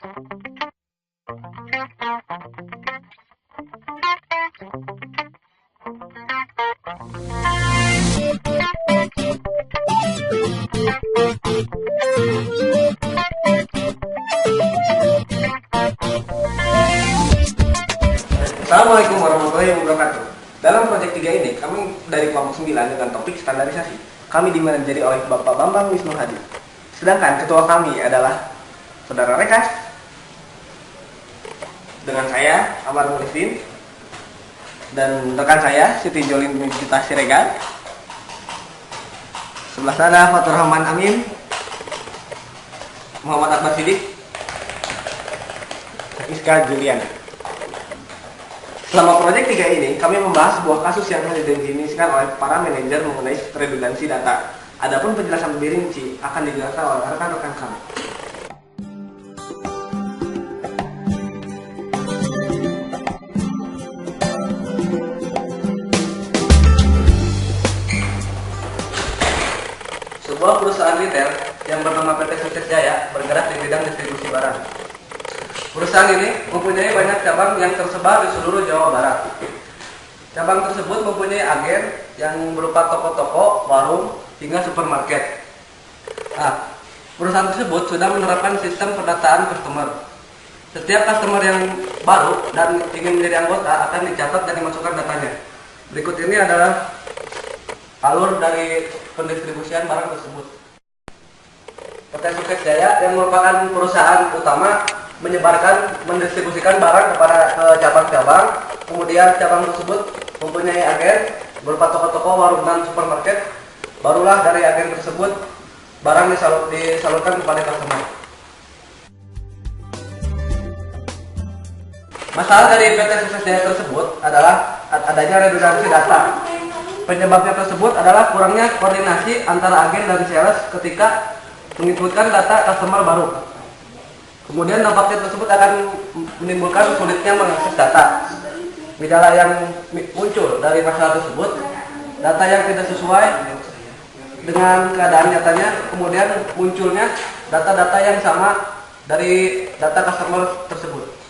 Assalamualaikum warahmatullahi wabarakatuh. Dalam proyek 3 ini, kami dari kelompok 9 dengan topik standarisasi. Kami dimanajeri oleh Bapak Bambang Wisnu Hadi. Sedangkan ketua kami adalah Saudara Rekas, dengan saya Amar Mulifin, dan rekan saya Siti Jolin Mita Siregar. Sebelah sana Fatur Rahman Amin, Muhammad Akbar Sidik, Iska Juliana. Selama proyek 3 ini, kami membahas sebuah kasus yang telah didefinisikan oleh para manajer mengenai redundansi data. Adapun penjelasan lebih rinci akan dijelaskan oleh rekan-rekan kami. Sebuah perusahaan retail yang bernama PT Sukses Jaya bergerak di bidang distribusi barang. Perusahaan ini mempunyai banyak cabang yang tersebar di seluruh Jawa Barat. Cabang tersebut mempunyai agen yang berupa toko-toko, warung, hingga supermarket. Nah, perusahaan tersebut sudah menerapkan sistem pendataan customer. Setiap customer yang baru dan ingin menjadi anggota akan dicatat dan dimasukkan datanya. Berikut ini adalah alur dari pendistribusian barang tersebut. PT Sukses Jaya yang merupakan perusahaan utama mendistribusikan barang kepada cabang-cabang. Kemudian cabang tersebut mempunyai agen berupa toko-toko, warung, dan supermarket. Barulah dari agen tersebut barang disalurkan kepada customer. Masalah dari PT Sukses Jaya tersebut adalah adanya redundansi data. Penyebabnya tersebut adalah kurangnya koordinasi antara agen dan sales ketika menginputkan data customer baru. Kemudian dampaknya tersebut akan menimbulkan sulitnya mengakses data. Gejala yang muncul dari masalah tersebut, data yang tidak sesuai dengan keadaan nyatanya, kemudian munculnya data-data yang sama dari data customer tersebut.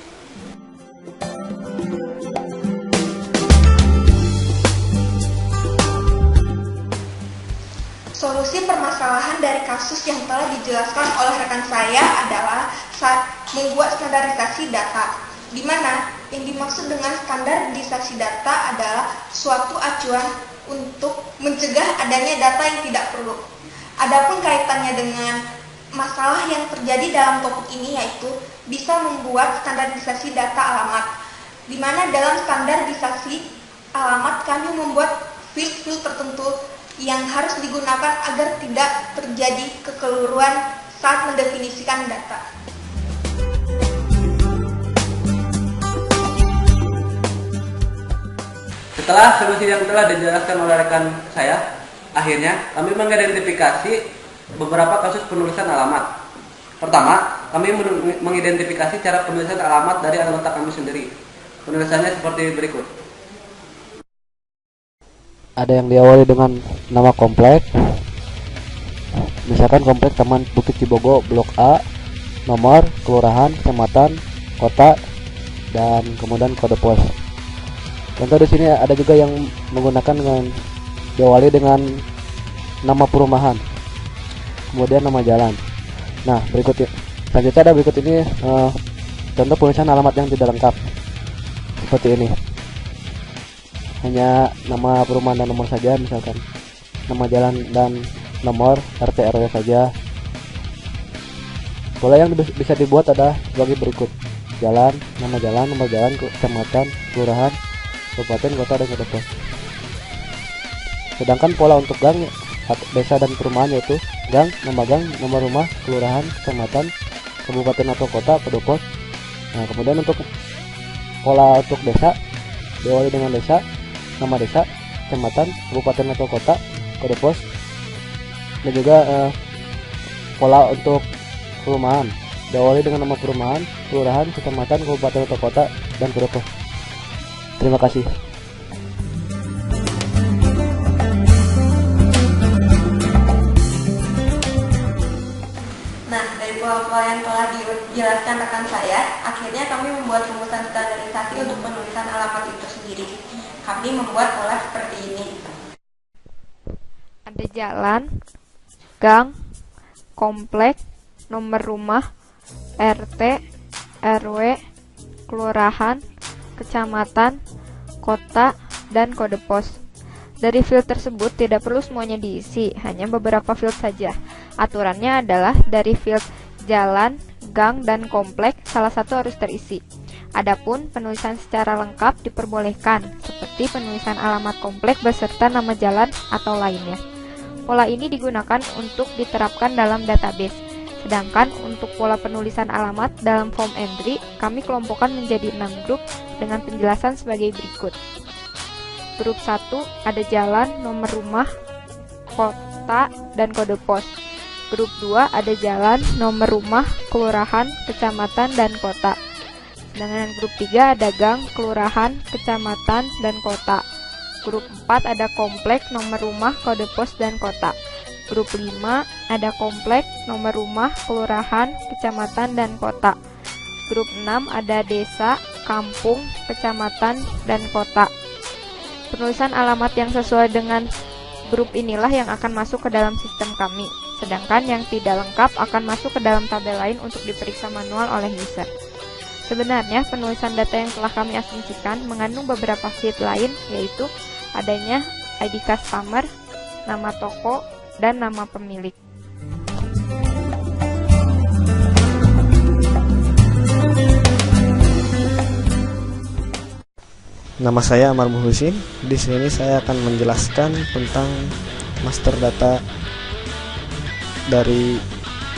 Solusi permasalahan dari kasus yang telah dijelaskan oleh rekan saya adalah membuat standarisasi data, di mana yang dimaksud dengan standarisasi data adalah suatu acuan untuk mencegah adanya data yang tidak perlu. Adapun kaitannya dengan masalah yang terjadi dalam topik ini yaitu bisa membuat standarisasi data alamat, di mana dalam standarisasi alamat kami membuat field tertentu yang harus digunakan agar tidak terjadi kekeliruan saat mendefinisikan data. Setelah solusi yang telah dijelaskan oleh rekan saya, akhirnya kami mengidentifikasi beberapa kasus penulisan alamat. Pertama, kami mengidentifikasi cara penulisan alamat dari anggota kami sendiri. Penulisannya seperti berikut. Ada yang diawali dengan nama komplek, misalkan komplek Taman Bukit Cibogo Blok A, nomor, kelurahan, kecamatan, kota, dan kemudian kode pos. Contoh di sini ada juga yang menggunakan dengan diawali dengan nama perumahan, kemudian nama jalan. Nah, selanjutnya ada berikut ini contoh penulisan alamat yang tidak lengkap seperti ini. Hanya nama perumahan dan nomor saja, misalkan nama jalan dan nomor RT RW saja. Pola yang bisa dibuat ada sebagai berikut: jalan, nama jalan, nomor jalan, kecamatan, kelurahan, kabupaten, kota, dan kode pos. Sedangkan pola untuk gang, desa, dan perumahan yaitu gang, nama gang, nomor rumah, kelurahan, kecamatan, kabupaten atau kota, kode pos. Nah, kemudian untuk pola untuk desa diawali dengan desa, nama desa, kecamatan, kabupaten atau kota, kode pos. Dan juga pola untuk perumahan diawali dengan nama perumahan, kelurahan, kecamatan, kabupaten atau kota, dan kode pos. Terima kasih. Nah, dari pola protokol yang telah dijelaskan rekan saya, akhirnya kami membuat rumusan standarisasi untuk penulisan alamat itu sendiri. Kami membuat pola seperti ini. Ada jalan, gang, komplek, nomor rumah, RT, RW, kelurahan, kecamatan, kota, dan kode pos. Dari field tersebut tidak perlu semuanya diisi, hanya beberapa field saja. Aturannya adalah dari field jalan, gang, dan komplek, salah satu harus terisi. Adapun penulisan secara lengkap diperbolehkan, seperti penulisan alamat komplek beserta nama jalan atau lainnya. Pola ini digunakan untuk diterapkan dalam database. Sedangkan untuk pola penulisan alamat dalam form entry, kami kelompokkan menjadi 6 grup dengan penjelasan sebagai berikut. Grup 1 ada jalan, nomor rumah, kota, dan kode pos. Grup 2 ada jalan, nomor rumah, kelurahan, kecamatan, dan kota. Sedangkan grup 3 ada gang, kelurahan, kecamatan, dan kota. Grup 4 ada komplek, nomor rumah, kode pos, dan kota. Grup 5 ada komplek, nomor rumah, kelurahan, kecamatan, dan kota. Grup 6 ada desa, kampung, kecamatan, dan kota. Penulisan alamat yang sesuai dengan grup inilah yang akan masuk ke dalam sistem kami. Sedangkan yang tidak lengkap akan masuk ke dalam tabel lain untuk diperiksa manual oleh user. Sebenarnya penulisan data yang telah kami asumsikan mengandung beberapa field lain, yaitu adanya ID customer, nama toko, dan nama pemilik. Nama saya Amar Muhsin. Di sini saya akan menjelaskan tentang master data dari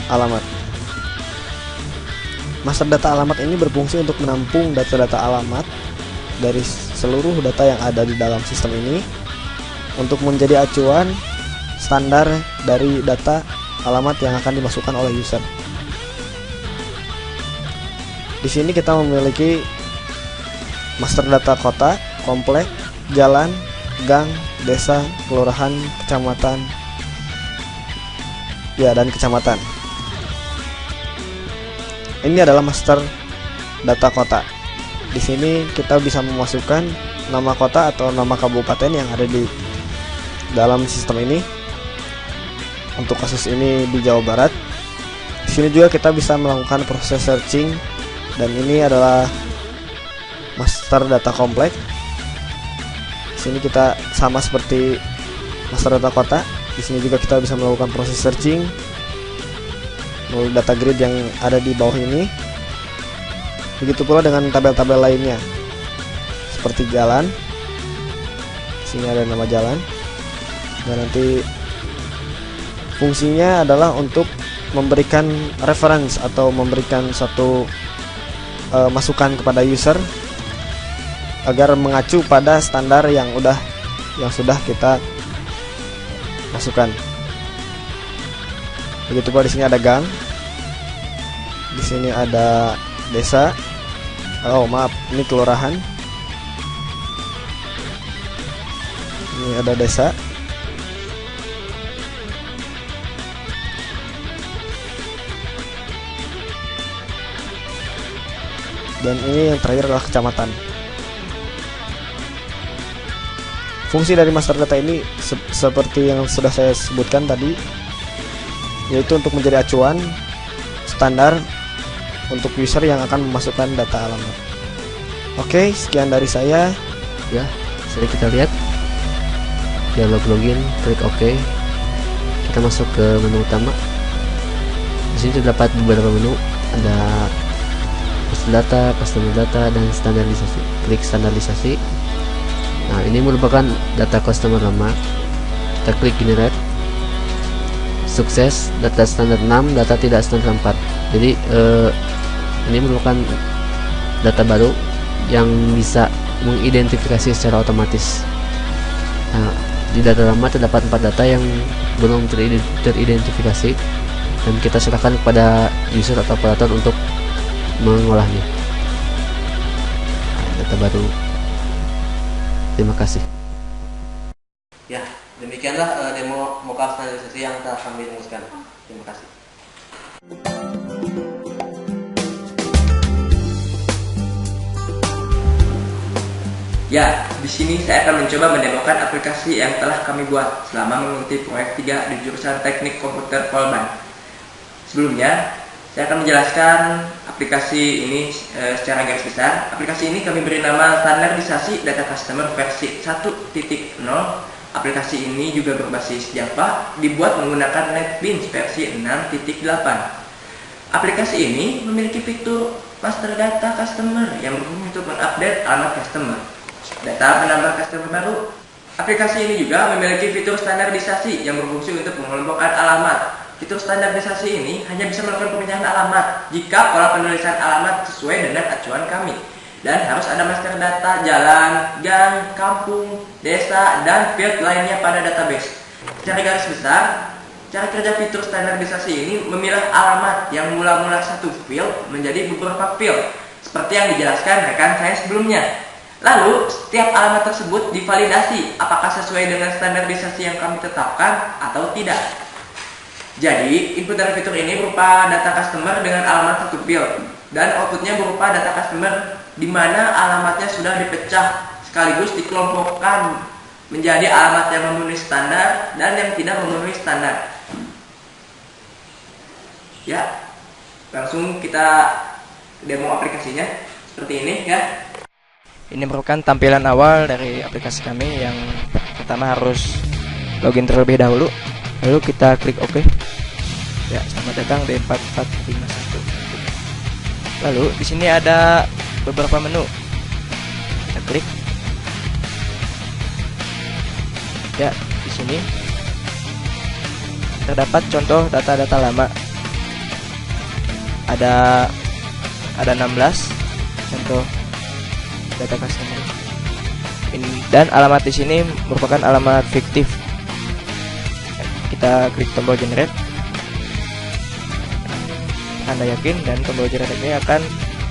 alamat. Master data alamat ini berfungsi untuk menampung data-data alamat dari seluruh data yang ada di dalam sistem ini untuk menjadi acuan standar dari data alamat yang akan dimasukkan oleh user. Di sini kita memiliki master data kota, komplek, jalan, gang, desa, kelurahan, kecamatan, dan kecamatan. Ini adalah master data kota. Di sini kita bisa memasukkan nama kota atau nama kabupaten yang ada di dalam sistem ini. Untuk kasus ini di Jawa Barat. Di sini juga kita bisa melakukan proses searching, dan ini adalah master data komplek. Di sini kita sama seperti master data kota. Di sini juga kita bisa melakukan proses searching melalui data grid yang ada di bawah ini. Begitu pula dengan tabel-tabel lainnya, seperti jalan. Di sini ada nama jalan. Dan nanti fungsinya adalah untuk memberikan reference atau memberikan suatu masukan kepada user agar mengacu pada standar yang sudah kita masukkan. Begitu pula di sini ada gang. Di sini ada desa. Ini kelurahan. Ini ada desa. Dan ini yang terakhir adalah kecamatan. Fungsi dari master data ini seperti yang sudah saya sebutkan tadi, yaitu untuk menjadi acuan standar untuk user yang akan memasukkan data alamat. Oke, sekian dari saya. Ya, sudah kita lihat dialog login, klik OK. Kita masuk ke menu utama. Di sini terdapat beberapa menu, ada master data, customer data, dan standarisasi. Klik standarisasi. Nah, ini merupakan data customer lama. Kita klik generate. Sukses, data standar 6, data tidak standar 4. Jadi ini merupakan data baru yang bisa mengidentifikasi secara otomatis. Nah, di data lama terdapat 4 data yang belum teridentifikasi, dan kita serahkan kepada user atau operator untuk mengolahnya. Nah, data baru. Terima kasih. Ya, demikianlah demo mockup standarisasi yang telah kami rumuskan. Terima kasih. Ya, di sini saya akan mencoba mendemokan aplikasi yang telah kami buat selama mengikuti proyek 3 di jurusan Teknik Komputer Polban. Sebelumnya, saya akan menjelaskan aplikasi ini secara garis besar. Aplikasi ini kami beri nama Standarisasi Data Customer versi 1.0. Aplikasi ini juga berbasis Java, dibuat menggunakan NetBeans versi 6.8. Aplikasi ini memiliki fitur Master Data Customer yang berfungsi untuk mengupdate alamat customer, data penambah customer baru. Aplikasi ini juga memiliki fitur standarisasi yang berfungsi untuk mengelompokkan alamat. Fitur standarisasi ini hanya bisa melakukan pemindahan alamat jika pola penulisan alamat sesuai dengan acuan kami. Dan harus ada master data jalan, gang, kampung, desa, dan field lainnya pada database. Secara garis besar, cara kerja fitur standarisasi ini memilah alamat yang mula-mula satu field menjadi beberapa field, seperti yang dijelaskan rekan saya sebelumnya. Lalu, setiap alamat tersebut divalidasi apakah sesuai dengan standarisasi yang kami tetapkan atau tidak. Jadi, input dari fitur ini berupa data customer dengan alamat satu field, dan outputnya berupa data customer di mana alamatnya sudah dipecah sekaligus dikelompokkan menjadi alamat yang memenuhi standar dan yang tidak memenuhi standar. Ya, langsung kita demo aplikasinya seperti ini ya. Ini merupakan tampilan awal dari aplikasi kami. Yang pertama harus login terlebih dahulu, lalu kita klik OK. Ya, selamat datang di 4451. Lalu di sini ada beberapa menu. Kita klik. Ya, di sini terdapat contoh data-data lama. Ada 16 contoh data customer. Dan alamat di sini merupakan alamat fiktif. Kita klik tombol generate. Anda yakin, dan tombol generate ini akan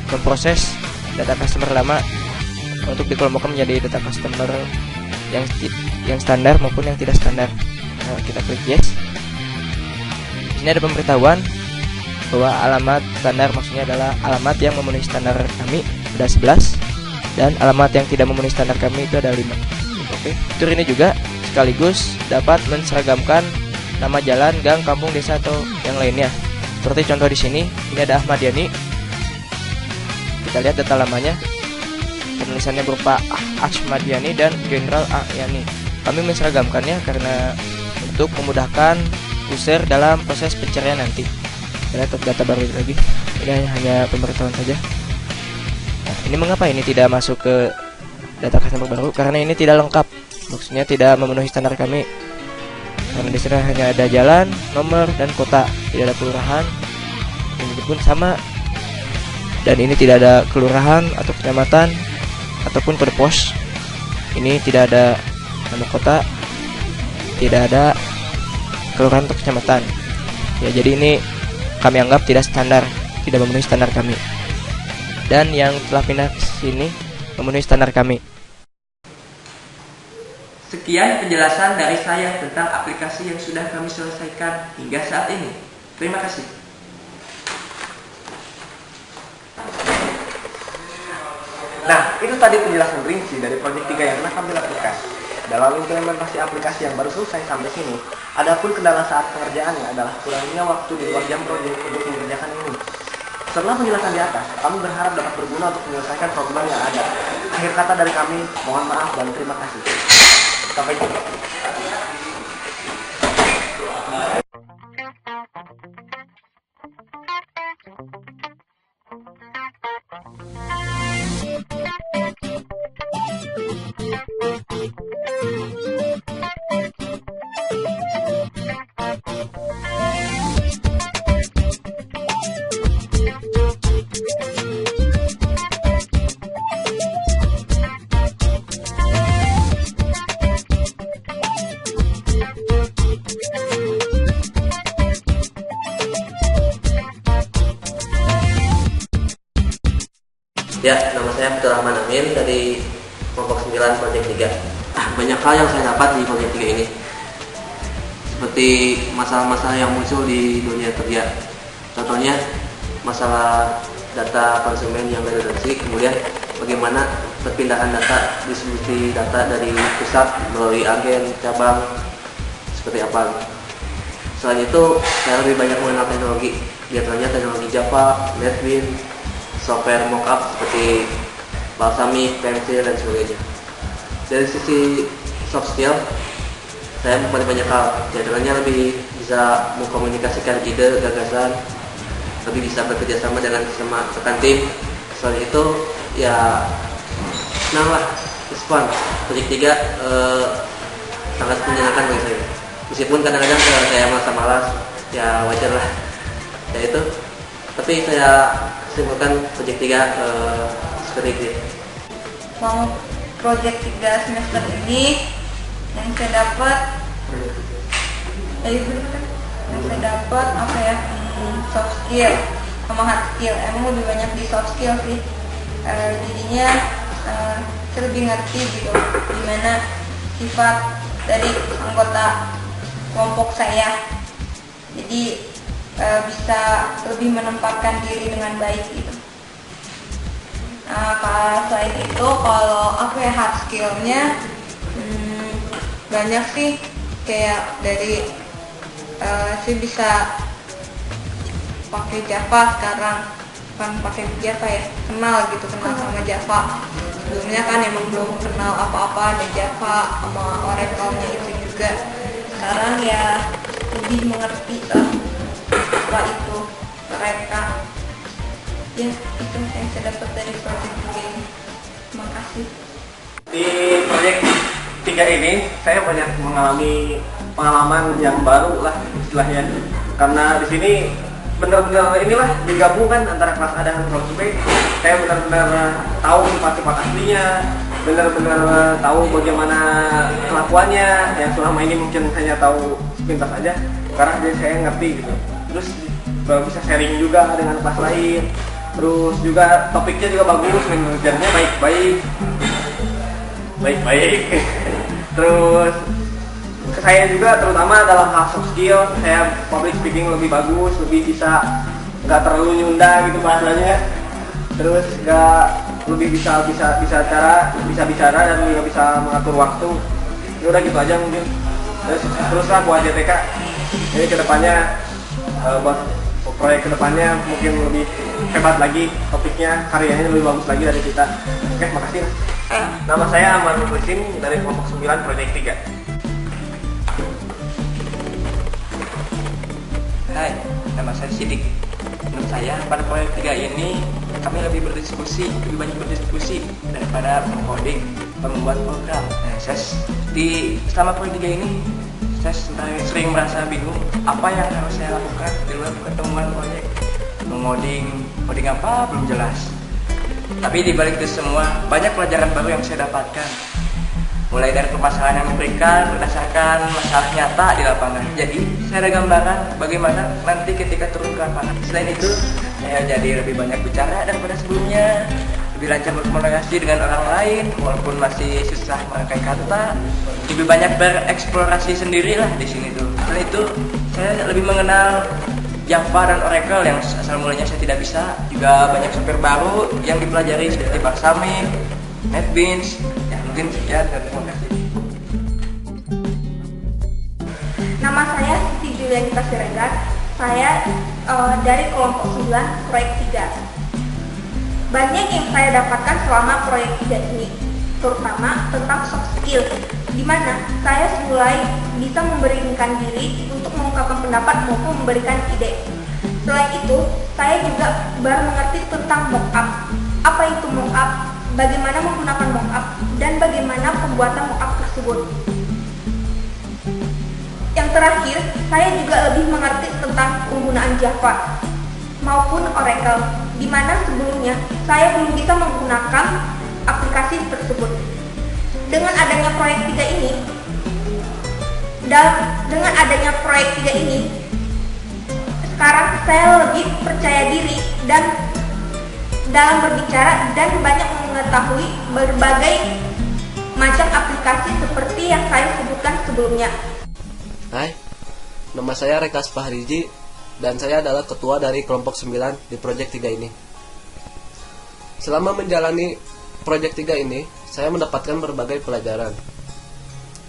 memproses data customer lama untuk dikelompokkan menjadi data customer yang standar maupun yang tidak standar. Nah, kita klik yes. Di sini ada pemberitahuan bahwa alamat standar maksudnya adalah alamat yang memenuhi standar kami, ada 11, dan alamat yang tidak memenuhi standar kami itu ada 5. Oke, fitur ini juga sekaligus dapat menseragamkan nama jalan, gang, kampung, desa atau yang lainnya. Seperti contoh di sini, ini ada Ahmad Yani. Kita lihat data lamanya. Penulisannya berupa Ahmad Yani dan Jenderal A Yani. Kami menseragamkannya karena untuk memudahkan user dalam proses pencarian nanti. Kita lihat data baru lagi. Ini hanya pemberitahuan saja. Nah, ini mengapa ini tidak masuk ke data customer baru? Karena ini tidak lengkap. Maksudnya tidak memenuhi standar kami. Karena di sini hanya ada jalan, nomor, dan kota, tidak ada kelurahan. Ini pun sama. Dan ini tidak ada kelurahan atau kecamatan ataupun kode pos. Ini tidak ada nama kota, tidak ada kelurahan atau kecamatan. Ya, jadi ini kami anggap tidak standar, tidak memenuhi standar kami. Dan yang telah pindah ke sini memenuhi standar kami. Sekian penjelasan dari saya tentang aplikasi yang sudah kami selesaikan hingga saat ini. Terima kasih. Nah, itu tadi penjelasan rinci dari proyek 3 yang telah kami lakukan. Dalam implementasi aplikasi yang baru selesai sampai sini, adapun kendala saat pengerjaannya adalah kurangnya waktu di luar jam proyek untuk mengerjakan ini. Setelah penjelasan di atas, kami berharap dapat berguna untuk menyelesaikan problem yang ada. Akhir kata dari kami, mohon maaf dan terima kasih. Sampai jumpa. Ya, nama saya Abdul Rahman Amin dari kelompok 9 proyek 3. Banyak hal yang saya dapat di proyek 3 ini, seperti masalah-masalah yang muncul di dunia kerja. Contohnya, masalah data konsumen yang redundansi, kemudian bagaimana perpindahan data, distribusi data dari pusat melalui agen, cabang, seperti apa. Selain itu, saya lebih banyak mengenal teknologi, diantaranya teknologi Java, NetBeans, software mockup seperti Balsamiq, Pencil, dan sebagainya. Dari sisi soft skill, saya mempunyai banyak hal, diantaranya lebih bisa mengkomunikasikan ide, gagasan, lebih bisa bekerja sama dengan sama rekan tim. Selain itu, ya senang lah, respon. Proyek 3 sangat menyenangkan bagi saya. Meskipun kadang-kadang saya merasa malas, ya wajar lah. Ya itu. Tapi saya simpulkan proyek 3 seperti itu. Mau proyek 3 semester ini yang saya dapat apa ya, soft skill sama hard skill. Emang lebih banyak di soft skill sih. Jadinya saya lebih ngerti gitu gimana sifat dari anggota kelompok saya, jadi bisa lebih menempatkan diri dengan baik gitu. Selain itu, kalau hard skillnya banyak sih, kayak dari saya bisa pakai Java sekarang, kan pakai Java ya, kenal sama Java. Sebelumnya kan emang belum kenal apa-apa ada Java sama Oracle-nya itu juga. Sekarang ya lebih mengerti lah apa itu mereka. Ya itu yang saya dapat dari proyek 3 ini. Terima kasih. Di proyek 3 ini saya banyak mengalami pengalaman yang baru lah istilahnya, karena di sini benar-benar inilah digabungkan antara kelas A dan kelas B. Saya benar-benar tahu sifat-sifat aslinya, benar-benar tahu bagaimana kelakuannya, yang selama ini mungkin hanya tahu sepintas aja, sekarang jadi saya ngerti gitu. Terus bisa sharing juga dengan kelas lain. Terus juga topiknya juga bagus, manajernya baik-baik. Terus saya juga terutama dalam hal soft skill, saya public speaking lebih bagus, lebih bisa nggak terlalu nyunda gitu bahasanya. Terus nggak lebih bisa bicara dan juga bisa mengatur waktu. Ya udah gitu aja mungkin. Teruslah buat JTK. Jadi kedepannya buat proyek kedepannya mungkin lebih hebat lagi topiknya, karyanya lebih bagus lagi dari kita. Oke, makasih. Nama saya Amar Mukhlisin dari kelompok 9 proyek 3. Hai, nama saya Sidik. Menurut saya pada proyek 3 ini kami lebih banyak berdiskusi daripada mengcoding, membuat program. Selama proyek 3 ini saya sering merasa bingung apa yang harus saya lakukan di luar pertemuan proyek. Mengoding apa belum jelas. Tapi di balik itu semua banyak pelajaran baru yang saya dapatkan. Mulai dari permasalahan yang diberikan berdasarkan masalah nyata di lapangan. Jadi saya ada gambaran bagaimana nanti ketika turun ke lapangan. Selain itu, saya jadi lebih banyak bicara daripada sebelumnya, lebih lancar berkomunikasi dengan orang lain walaupun masih susah merangkai kata, lebih banyak bereksplorasi sendirilah di sini tuh. Selain itu, saya lebih mengenal Java dan Oracle yang asal mulanya saya tidak bisa. Juga banyak software baru yang dipelajari seperti Balsamiq, NetBeans. Ya mungkin sekian dan terima kasih. Nama saya Siti Julianita Siregar. Saya dari kelompok 9 proyek 3. Banyak yang saya dapatkan selama proyek 3 ini, terutama tentang soft skill, di mana saya mulai bisa memberikan diri untuk mengungkapkan pendapat maupun memberikan ide. Selain itu, saya juga baru mengerti tentang mockup. Apa itu mockup? Bagaimana menggunakan mockup dan bagaimana pembuatan mockup tersebut. Yang terakhir, saya juga lebih mengerti tentang penggunaan Java maupun Oracle, di mana sebelumnya saya belum bisa menggunakan aplikasi tersebut. Dengan adanya proyek 3 ini, sekarang saya lebih percaya diri dan dalam berbicara dan banyak mengetahui berbagai macam aplikasi seperti yang saya sebutkan sebelumnya. Hai, nama saya Rekas Fahriji dan saya adalah ketua dari kelompok 9 di Project 3 ini. Selama menjalani Project 3 ini, saya mendapatkan berbagai pelajaran,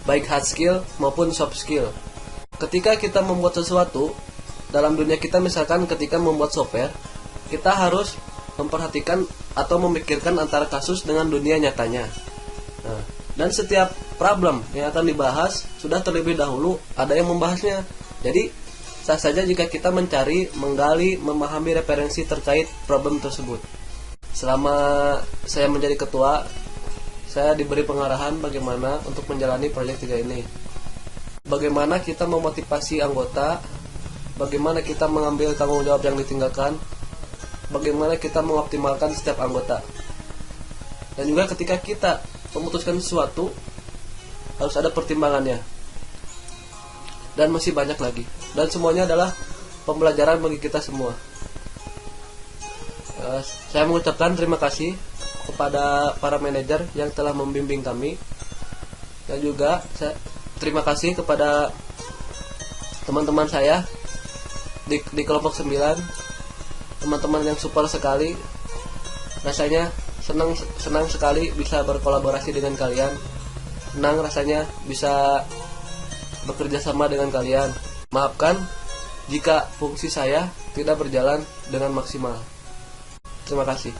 baik hard skill maupun soft skill. Ketika kita membuat sesuatu, dalam dunia kita misalkan ketika membuat software, kita harus memperhatikan atau memikirkan antara kasus dengan dunia nyatanya. Nah, dan setiap problem yang akan dibahas sudah terlebih dahulu ada yang membahasnya. Jadi sah saja jika kita mencari, menggali, memahami referensi terkait problem tersebut. Selama saya menjadi ketua, saya diberi pengarahan bagaimana untuk menjalani proyek 3 ini. Bagaimana kita memotivasi anggota, bagaimana kita mengambil tanggung jawab yang ditinggalkan, bagaimana kita mengoptimalkan setiap anggota. Dan juga ketika kita memutuskan sesuatu, harus ada pertimbangannya. Dan masih banyak lagi. Dan semuanya adalah pembelajaran bagi kita semua. Saya mengucapkan terima kasih kepada para manajer yang telah membimbing kami, dan juga saya terima kasih kepada teman-teman saya di kelompok 9, teman-teman yang support sekali. Rasanya senang sekali bisa berkolaborasi dengan kalian. Senang rasanya bisa bekerja sama dengan kalian. Maafkan jika fungsi saya tidak berjalan dengan maksimal. Terima kasih.